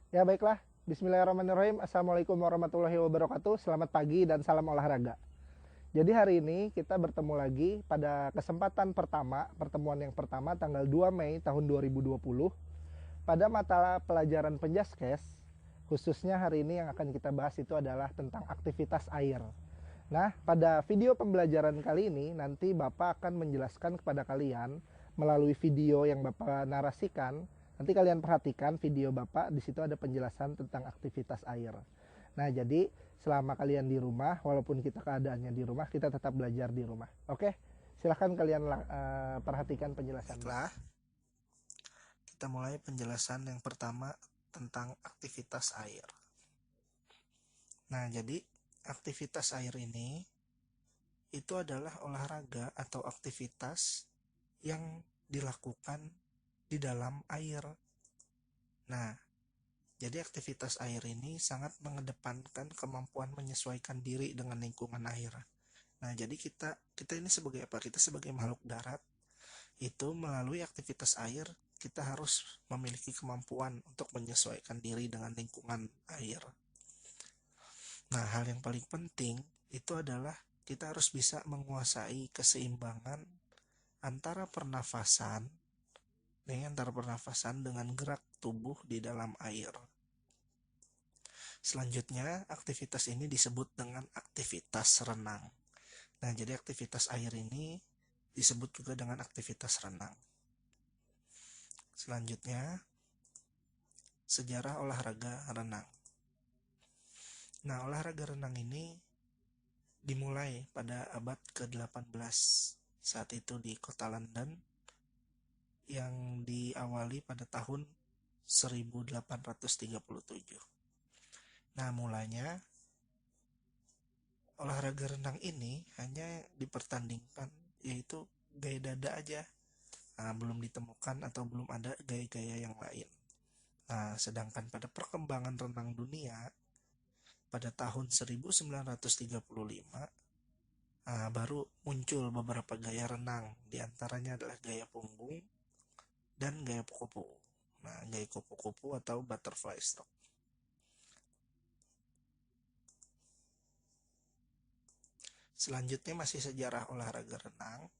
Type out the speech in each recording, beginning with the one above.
Ya baiklah, Bismillahirrahmanirrahim. Assalamualaikum warahmatullahi wabarakatuh. Selamat pagi dan salam olahraga. Jadi hari ini kita bertemu lagi pada kesempatan pertama, pertemuan yang pertama tanggal 2 Mei tahun 2020 pada mata pelajaran Penjaskes. Khususnya hari ini yang akan kita bahas itu adalah tentang aktivitas air. Nah, pada video pembelajaran kali ini nanti Bapak akan menjelaskan kepada kalian melalui video yang Bapak narasikan. Nanti kalian perhatikan video Bapak, di situ ada penjelasan tentang aktivitas air. Nah, jadi selama kalian di rumah, walaupun kita keadaannya di rumah, kita tetap belajar di rumah. Oke? Silahkan kalian perhatikan penjelasan. Baiklah, kita mulai penjelasan yang pertama tentang aktivitas air. Nah, jadi aktivitas air ini itu adalah olahraga atau aktivitas yang dilakukan di dalam air. Nah, jadi aktivitas air ini sangat mengedepankan kemampuan menyesuaikan diri dengan lingkungan air. Nah, jadi kita ini sebagai apa? Kita sebagai makhluk darat itu melalui aktivitas air kita harus memiliki kemampuan untuk menyesuaikan diri dengan lingkungan air. Nah, hal yang paling penting itu adalah kita harus bisa menguasai keseimbangan antara pernafasan dengan gerak tubuh di dalam air. Selanjutnya, aktivitas ini disebut dengan aktivitas renang. Nah, jadi aktivitas air ini disebut juga dengan aktivitas renang. Selanjutnya, sejarah olahraga renang. Nah, olahraga renang ini dimulai pada abad ke-18 saat itu di kota London yang diawali pada tahun 1837. Nah, mulanya olahraga renang ini hanya dipertandingkan yaitu gaya dada aja. Nah, belum ditemukan atau belum ada gaya-gaya yang lain. Nah, sedangkan pada perkembangan renang dunia pada tahun 1935 baru muncul beberapa gaya renang, diantaranya adalah gaya punggung dan gaya kupu-kupu. Nah, gaya kupu-kupu atau butterfly stroke. Selanjutnya masih sejarah olahraga renang.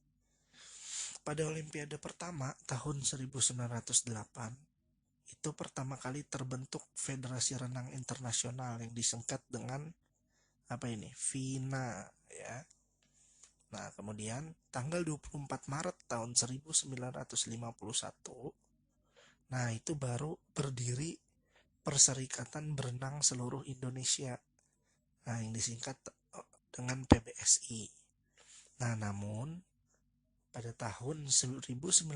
Pada Olimpiade pertama tahun 1908, itu pertama kali terbentuk Federasi Renang Internasional yang disingkat dengan FINA ya. Nah, kemudian tanggal 24 Maret tahun 1951, nah itu baru berdiri Perserikatan Berenang Seluruh Indonesia. Nah, yang disingkat dengan PBSI. Nah, namun pada tahun 1957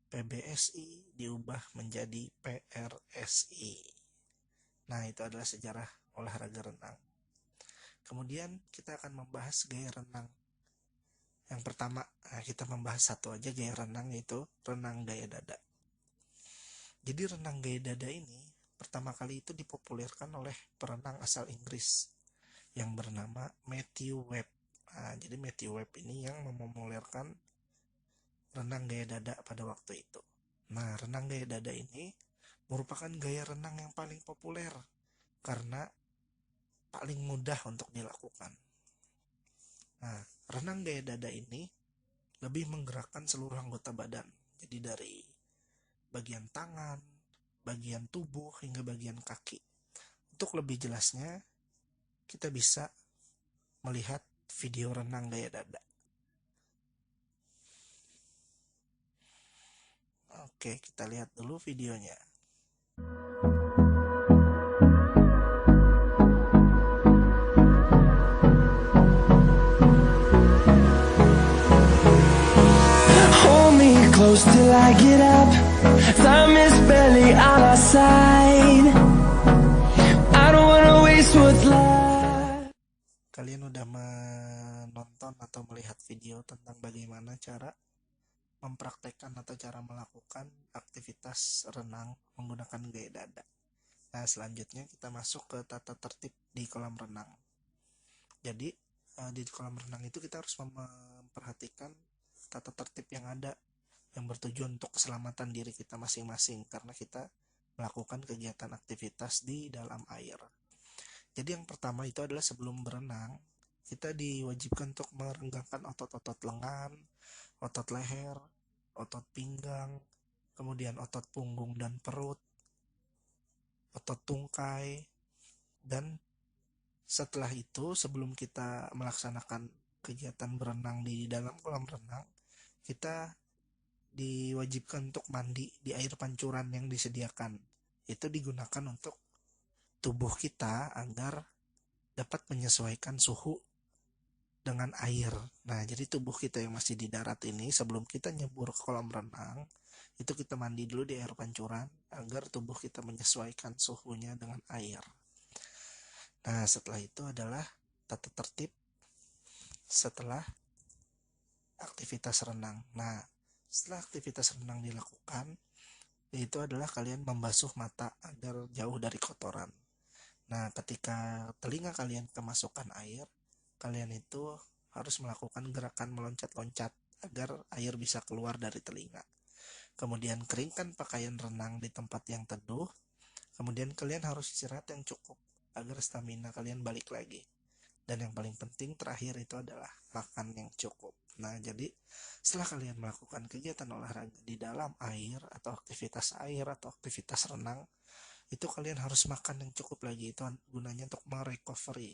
PBSI diubah menjadi PRSI. Nah, itu adalah sejarah olahraga renang. Kemudian kita akan membahas gaya renang. Yang pertama, kita membahas satu aja gaya renang, yaitu renang gaya dada. Jadi renang gaya dada ini pertama kali itu dipopulerkan oleh perenang asal Inggris yang bernama Matthew Webb. Nah, jadi Matthew Webb ini yang memopulerkan renang gaya dada pada waktu itu. Nah, renang gaya dada ini merupakan gaya renang yang paling populer karena paling mudah untuk dilakukan. Nah, renang gaya dada ini lebih menggerakkan seluruh anggota badan. Jadi dari bagian tangan, bagian tubuh, hingga bagian kaki. Untuk lebih jelasnya, kita bisa melihat video renang gaya dada. Oke, kita lihat dulu videonya. Hold me close till I get up. Time is barely on our side. I don't wanna waste what's left. Kalian udah menonton atau melihat video tentang bagaimana cara mempraktekkan atau cara melakukan aktivitas renang menggunakan gaya dada. Nah, selanjutnya kita masuk ke tata tertib di kolam renang. Jadi di kolam renang itu kita harus memperhatikan tata tertib yang ada yang bertujuan untuk keselamatan diri kita masing-masing, karena kita melakukan kegiatan aktivitas di dalam air. Jadi yang pertama itu adalah sebelum berenang, kita diwajibkan untuk merenggangkan otot-otot lengan, otot leher, otot pinggang, kemudian otot punggung dan perut, otot tungkai, dan setelah itu sebelum kita melaksanakan kegiatan berenang di dalam kolam renang, kita diwajibkan untuk mandi di air pancuran yang disediakan. Itu digunakan untuk tubuh kita agar dapat menyesuaikan suhu dengan air. Nah, jadi tubuh kita yang masih di darat ini sebelum kita nyebur ke kolam renang, itu kita mandi dulu di air pancuran agar tubuh kita menyesuaikan suhunya dengan air. Nah, setelah itu adalah tata tertib setelah aktivitas renang. Nah, setelah aktivitas renang dilakukan, itu adalah kalian membasuh mata agar jauh dari kotoran. Nah, ketika telinga kalian kemasukan air, kalian itu harus melakukan gerakan meloncat-loncat agar air bisa keluar dari telinga. Kemudian keringkan pakaian renang di tempat yang teduh. Kemudian kalian harus istirahat yang cukup agar stamina kalian balik lagi. Dan yang paling penting terakhir itu adalah makan yang cukup. Nah, jadi setelah kalian melakukan kegiatan olahraga di dalam air atau aktivitas renang, itu kalian harus makan yang cukup lagi. Itu gunanya untuk merecovery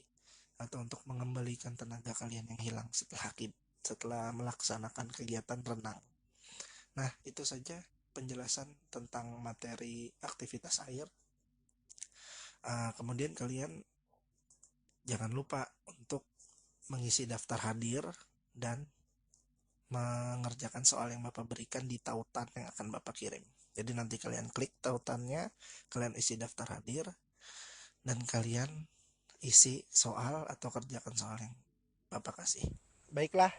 atau untuk mengembalikan tenaga kalian yang hilang setelah melaksanakan kegiatan renang. Nah, itu saja penjelasan tentang materi aktivitas air. Kemudian kalian jangan lupa untuk mengisi daftar hadir dan mengerjakan soal yang Bapak berikan di tautan yang akan Bapak kirim. Jadi nanti kalian klik tautannya, kalian isi daftar hadir, dan kalian isi soal atau kerjakan soal yang Bapak kasih. Baiklah,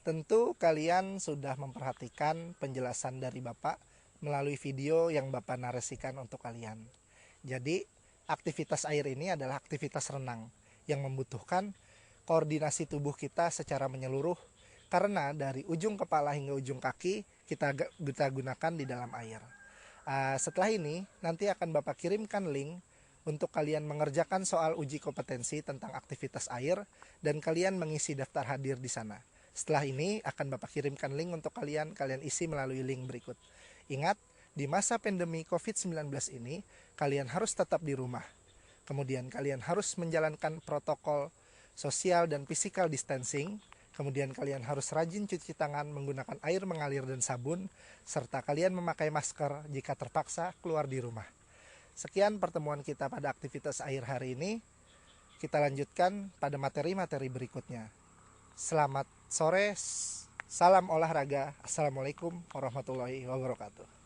tentu kalian sudah memperhatikan penjelasan dari Bapak melalui video yang Bapak narasikan untuk kalian. Jadi, aktivitas air ini adalah aktivitas renang yang membutuhkan koordinasi tubuh kita secara menyeluruh, karena dari ujung kepala hingga ujung kaki kita gunakan di dalam air. Setelah ini nanti akan Bapak kirimkan link untuk kalian mengerjakan soal uji kompetensi tentang aktivitas air dan kalian mengisi daftar hadir di sana. Setelah ini akan Bapak kirimkan link untuk kalian isi melalui link berikut. Ingat, di masa pandemi COVID-19 ini kalian harus tetap di rumah. Kemudian kalian harus menjalankan protokol sosial dan physical distancing. Kemudian kalian harus rajin cuci tangan menggunakan air mengalir dan sabun, serta kalian memakai masker jika terpaksa keluar di rumah. Sekian pertemuan kita pada aktivitas air hari ini. Kita lanjutkan pada materi-materi berikutnya. Selamat sore, salam olahraga. Assalamualaikum warahmatullahi wabarakatuh.